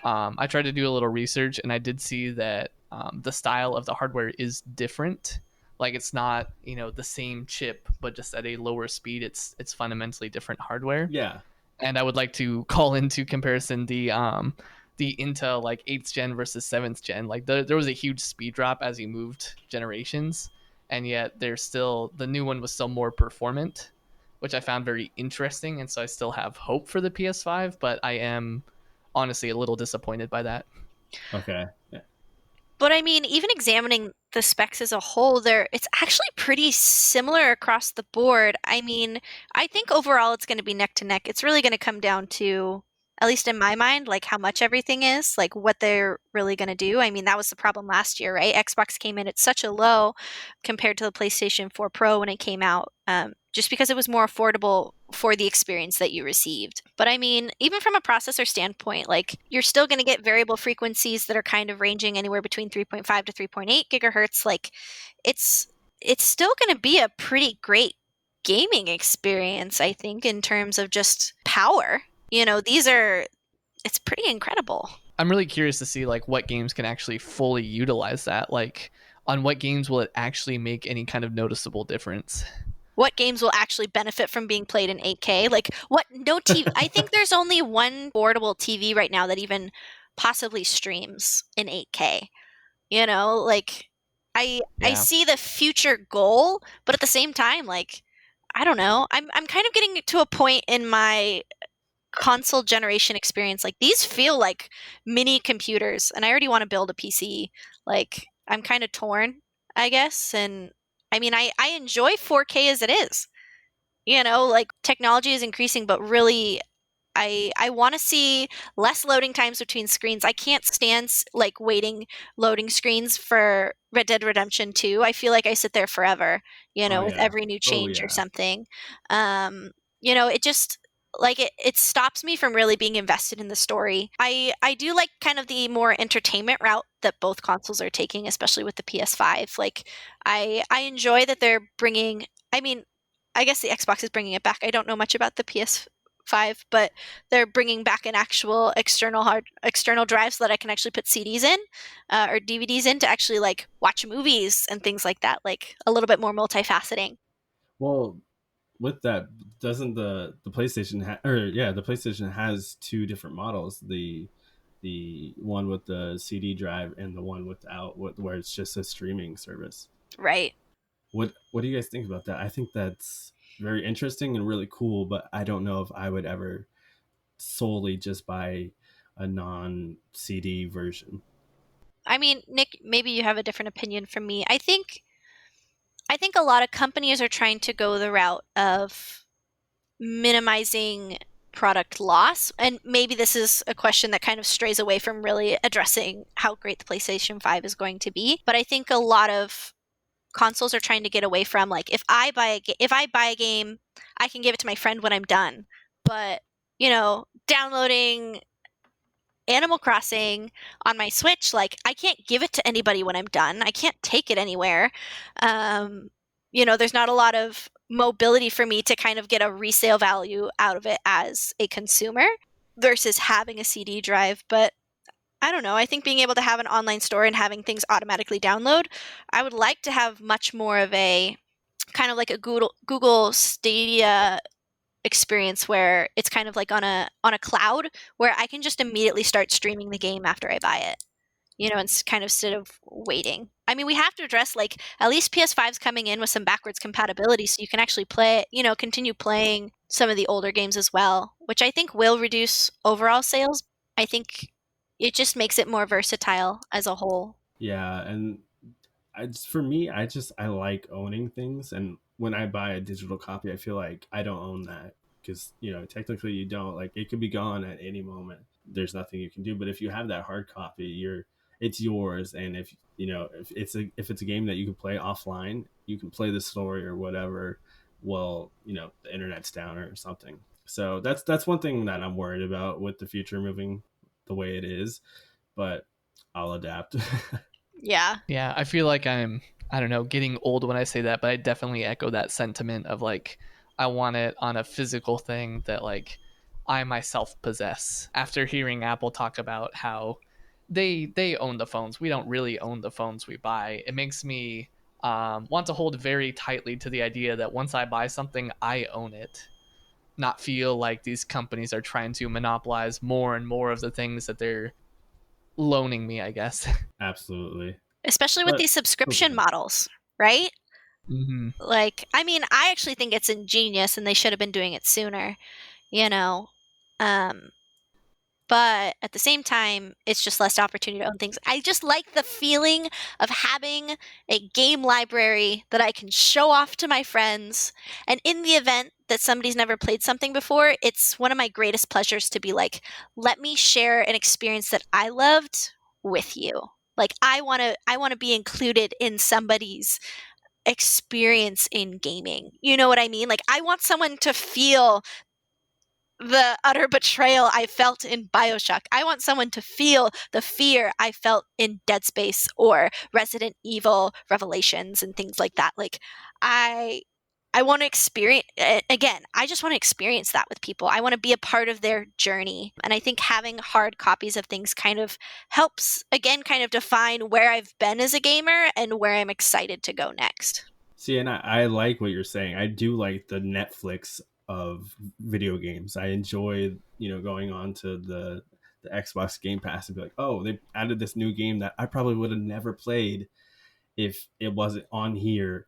I tried to do a little research and I did see that the style of the hardware is different. Like it's not, the same chip, but just at a lower speed. It's fundamentally different hardware. Yeah, And I would like to call into comparison the Intel like 8th gen versus 7th gen. Like there was a huge speed drop as you moved generations, and yet the new one was still more performant, which I found very interesting. And so I still have hope for the PS5, but I am honestly a little disappointed by that. okay, yeah. But I mean, even examining the specs as a whole, it's actually pretty similar across the board. I mean, I think overall it's going to be neck to neck. It's really going to come down to, at least in my mind, like how much everything is, like what they're really going to do. I mean, that was the problem last year, right? Xbox came in at such a low compared to the PlayStation 4 Pro when it came out, just because it was more affordable for the experience that you received. But I mean, even from a processor standpoint, like you're still going to get variable frequencies that are kind of ranging anywhere between 3.5 to 3.8 gigahertz. Like it's still going to be a pretty great gaming experience, I think, in terms of just power. It's pretty incredible. I'm really curious to see like what games can actually fully utilize that. Like on what games will it actually make any kind of noticeable difference? What games will actually benefit from being played in 8K? Like what no TV I think there's only one portable TV right now that even possibly streams in 8K. Like I Yeah. see the future goal, but at the same time, like I don't know. I'm kind of getting to a point in my console generation experience. Like these feel like mini computers, and I already want to build a PC. Like I'm kind of torn, I guess. And I mean, I enjoy 4K as it is. Like technology is increasing, but really I want to see less loading times between screens. I can't stand like waiting loading screens for Red Dead Redemption 2. I feel like I sit there forever, Oh with yeah, every new oh change or yeah. something. It just like it stops me from really being invested in the story. I do like kind of the more entertainment route that both consoles are taking, especially with the PS5. Like I enjoy that they're bringing, I mean, I guess the Xbox is bringing it back. I don't know much about the PS5, but they're bringing back an actual external drive so that I can actually put CDs in or DVDs in to actually like watch movies and things like that, like a little bit more multifaceting. Well, with that, doesn't the PlayStation the PlayStation has two different models, the one with the CD drive and the one without, where it's just a streaming service. Right. What do you guys think about that? I think that's very interesting and really cool, but I don't know if I would ever solely just buy a non CD version. I mean, Nick, maybe you have a different opinion from me. I think a lot of companies are trying to go the route of minimizing product loss. And maybe this is a question that kind of strays away from really addressing how great the PlayStation 5 is going to be. But I think a lot of consoles are trying to get away from like if I buy a game, I can give it to my friend when I'm done. But, downloading Animal Crossing on my Switch, like I can't give it to anybody when I'm done. I can't take it anywhere. There's not a lot of mobility for me to kind of get a resale value out of it as a consumer versus having a CD drive. But I don't know. I think being able to have an online store and having things automatically download, I would like to have much more of a kind of like a Google Stadia experience where it's kind of like on a cloud where I can just immediately start streaming the game after I buy it. It's kind of instead of waiting. I mean, we have to address like at least PS5's coming in with some backwards compatibility so you can actually play, continue playing some of the older games as well, which I think will reduce overall sales. I think it just makes it more versatile as a whole. Yeah, and for me, I like owning things, and when I buy a digital copy, I feel like I don't own that because technically you don't. Like it could be gone at any moment. There's nothing you can do. But if you have that hard copy, it's yours. And if it's a game that you can play offline, you can play the story or whatever. Well, the internet's down or something. So that's one thing that I'm worried about with the future moving the way it is. But I'll adapt. Yeah. Yeah, I feel like I don't know, getting old when I say that, but I definitely echo that sentiment of like, I want it on a physical thing that like I myself possess. After hearing Apple talk about how they own the phones, we don't really own the phones we buy. It makes me want to hold very tightly to the idea that once I buy something, I own it. Not feel like these companies are trying to monopolize more and more of the things that they're loaning me, I guess. Absolutely. Especially with But these subscription okay. models, right? Mm-hmm. Like, I mean, I actually think it's ingenious and they should have been doing it sooner, you know. Um, but at the same time, it's just less opportunity to own things. I just like the feeling of having a game library that I can show off to my friends. And in the event that somebody's never played something before, it's one of my greatest pleasures to be like, let me share an experience that I loved with you. Like I want to be included in somebody's experience in gaming. You know what I mean? Like I want someone to feel the utter betrayal I felt in BioShock. I want someone to feel the fear I felt in Dead Space or Resident Evil Revelations and things like that. Like I want to experience again, I just want to experience that with people. I want to be a part of their journey. And I think having hard copies of things kind of helps again kind of define where I've been as a gamer and where I'm excited to go next. See, and I like what you're saying. I do like the Netflix of video games. I enjoy, going on to the Xbox Game Pass and be like, oh, they added this new game that I probably would have never played if it wasn't on here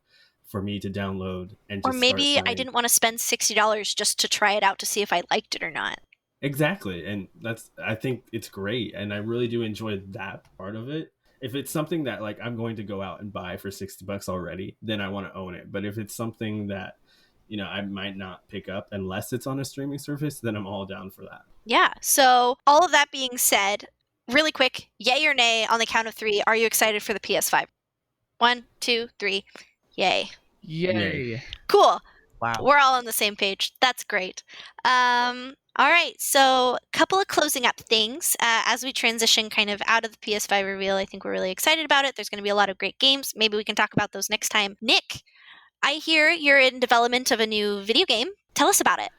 for me to download and Or just start maybe I playing. didn't want to spend $60 just to try it out to see if I liked it or not. Exactly. And I think it's great. And I really do enjoy that part of it. If it's something that like I'm going to go out and buy for $60 already, then I want to own it. But if it's something that, I might not pick up unless it's on a streaming service, then I'm all down for that. Yeah. So, all of that being said, really quick, yay or nay on the count of three, are you excited for the PS5? 1, 2, 3. Yay. Yay. Yay. Cool. Wow. We're all on the same page. That's great. All right, so a couple of closing up things. As we transition kind of out of the PS5 reveal, I think we're really excited about it. There's going to be a lot of great games. Maybe we can talk about those next time. Nick, I hear you're in development of a new video game. Tell us about it.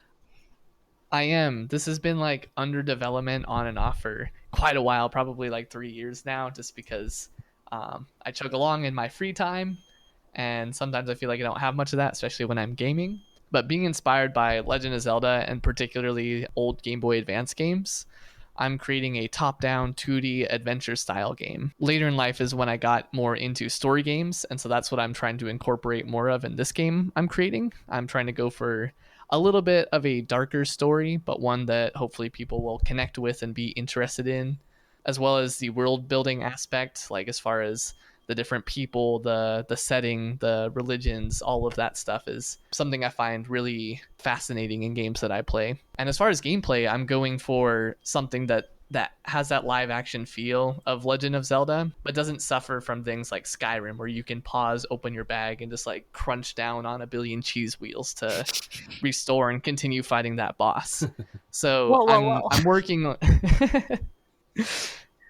I am. This has been like under development on and off for quite a while, probably like 3 years now, just because I chug along in my free time. And sometimes I feel like I don't have much of that, especially when I'm gaming. But being inspired by Legend of Zelda and particularly old Game Boy Advance games, I'm creating a top-down 2D adventure style game. Later in life is when I got more into story games, and so that's what I'm trying to incorporate more of in this game I'm creating. I'm trying to go for a little bit of a darker story, but one that hopefully people will connect with and be interested in, as well as the world building aspect, like as far as the different people, the setting, the religions, all of that stuff is something I find really fascinating in games that I play. And as far as gameplay, I'm going for something that has that live action feel of Legend of Zelda, but doesn't suffer from things like Skyrim, where you can pause, open your bag, and just like crunch down on a billion cheese wheels to restore and continue fighting that boss. So Whoa. I'm working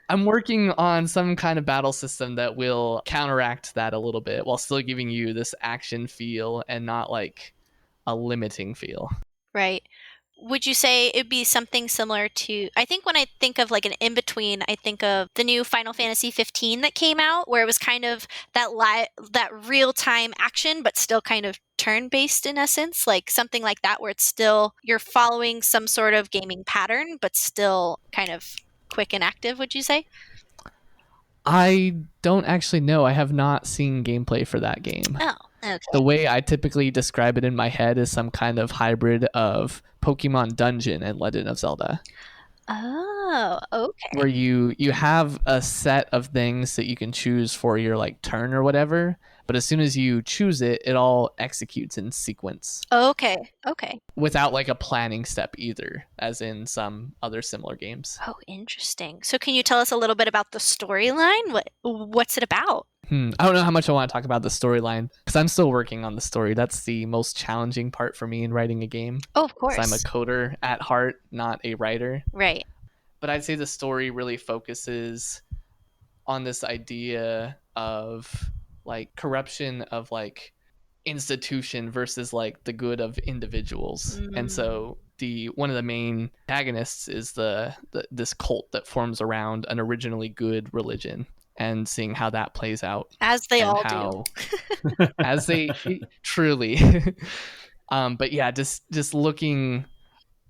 I'm working on some kind of battle system that will counteract that a little bit while still giving you this action feel and not like a limiting feel. Right. Would you say it'd be something similar to, I think when I think of like an in-between, I think of the new Final Fantasy 15 that came out, where it was kind of that real-time action, but still kind of turn-based in essence, like something like that, where it's still, you're following some sort of gaming pattern, but still kind of quick and active, would you say? I don't actually know. I have not seen gameplay for that game. Oh, okay. The way I typically describe it in my head is some kind of hybrid of Pokemon Dungeon and Legend of Zelda. Oh, okay. Where you have a set of things that you can choose for your like turn or whatever, but as soon as you choose it, it all executes in sequence. Okay. Without like a planning step either, as in some other similar games. Oh, interesting. So can you tell us a little bit about the storyline? What's it about? I don't know how much I want to talk about the storyline because I'm still working on the story. That's the most challenging part for me in writing a game. Oh, of course. I'm a coder at heart, not a writer. Right. But I'd say the story really focuses on this idea of like corruption of like institution versus like the good of individuals. And so one of the main antagonists is this cult that forms around an originally good religion, and seeing how that plays out, as they all do. As they truly but yeah, just looking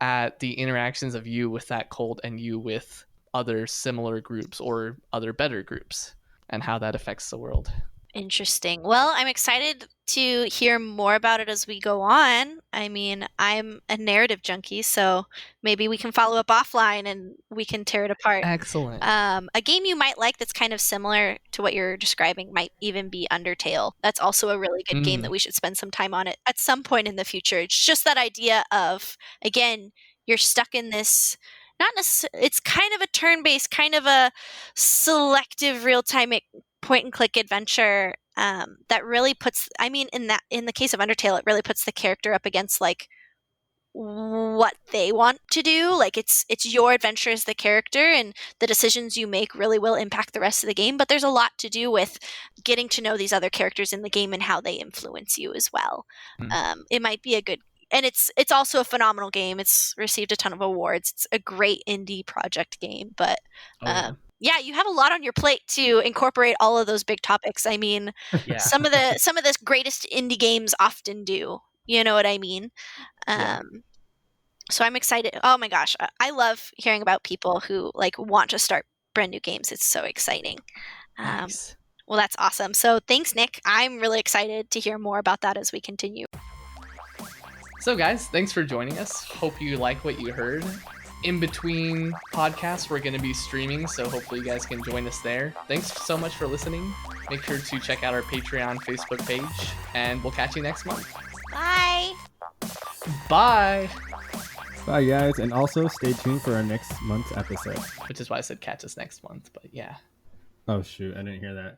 at the interactions of you with that cult and you with other similar groups or other better groups, and how that affects the world. Interesting. Well, I'm excited to hear more about it as we go on. I mean, I'm a narrative junkie, so maybe we can follow up offline and we can tear it apart. Excellent. A game you might like that's kind of similar to what you're describing might even be Undertale. That's also a really good game that we should spend some time on it at some point in the future. It's just that idea of, again, you're stuck in this, not necessarily, it's kind of a turn-based, kind of a selective real-time point and click adventure that really puts, I mean, in the case of Undertale, it really puts the character up against like what they want to do. Like it's your adventure as the character, and the decisions you make really will impact the rest of the game, but there's a lot to do with getting to know these other characters in the game and how they influence you as well. It might be a good, and it's also a phenomenal game. It's received a ton of awards. It's a great indie project game, but yeah, you have a lot on your plate to incorporate all of those big topics. I mean, some of the greatest indie games often do. You know what I mean? So I'm excited. Oh my gosh, I love hearing about people who like want to start brand new games. It's so exciting. Nice. Well, that's awesome. So thanks, Nick. I'm really excited to hear more about that as we continue. So guys, thanks for joining us. Hope you like what you heard. In between podcasts, we're going to be streaming, so hopefully you guys can join us there. Thanks so much for listening. Make sure to check out our Patreon Facebook page, and we'll catch you next month. Bye. Bye. Bye, guys, and also stay tuned for our next month's episode. Which is why I said catch us next month, but yeah. Oh, shoot, I didn't hear that.